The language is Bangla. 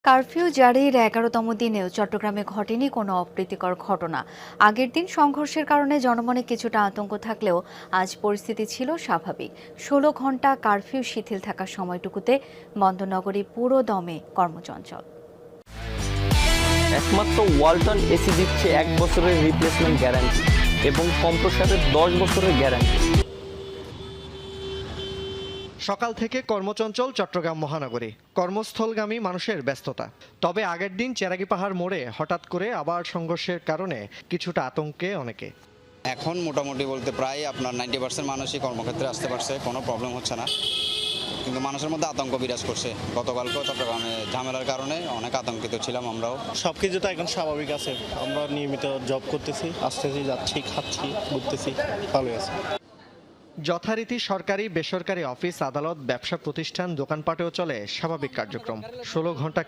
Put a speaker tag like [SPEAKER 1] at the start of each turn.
[SPEAKER 1] কারফিউ জারির ১১তম দিনেও চট্টগ্রামে ঘটেনি কোনো অপ্রীতিকর ঘটনা। আগের দিন সংঘর্ষের কারণে জনমনে কিছুটা আতঙ্ক থাকলেও আজ পরিস্থিতি ছিল স্বাভাবিক। ১৬ ঘণ্টা কারফিউ শিথিল থাকা সময়টুকুতে বন্দরনগরী পুরো দমে কর্মচঞ্চল।
[SPEAKER 2] একমাত্র ওয়ালটন এসি দিচ্ছে ১ বছরের রিপ্লেসমেন্ট গ্যারান্টি এবং কম্প্রেসারের ১০ বছরের গ্যারান্টি।
[SPEAKER 3] সকাল থেকে কর্মচঞ্চল চট্টগ্রাম মহানগরী, কর্মস্থলগামী মানুষের ব্যস্ততা। তবে আগের দিন চেরাগী পাহাড় মোড়ে হঠাৎ করে আবার সংঘর্ষের কারণে কিছুটা আতঙ্কে অনেকে।
[SPEAKER 4] এখন মোটামুটি বলতে প্রায় আপনার 90% মানুষই কর্মক্ষেত্রে আসতে পারছে, কোনো প্রবলেম হচ্ছে না। কিন্তু মানুষের মধ্যে আতঙ্ক বিরাজ করছে। গতকালকেও চট্টগ্রামে ঝামেলার কারণে অনেক আতঙ্কিত ছিলাম আমরাও।
[SPEAKER 5] সবকিছু তো এখন স্বাভাবিক আছে। আমরা নিয়মিত জব করতেছি, আসতেছি, যাচ্ছি, খাচ্ছি, ঘুরতেছি, ভালোই আছে।
[SPEAKER 3] যথারীতি সরকারি বেসরকারি অফিস, আদালত, ব্যবসা প্রতিষ্ঠান, দোকানপাটেও চলে স্বাভাবিক কার্যক্রম। ১৬ ঘণ্টা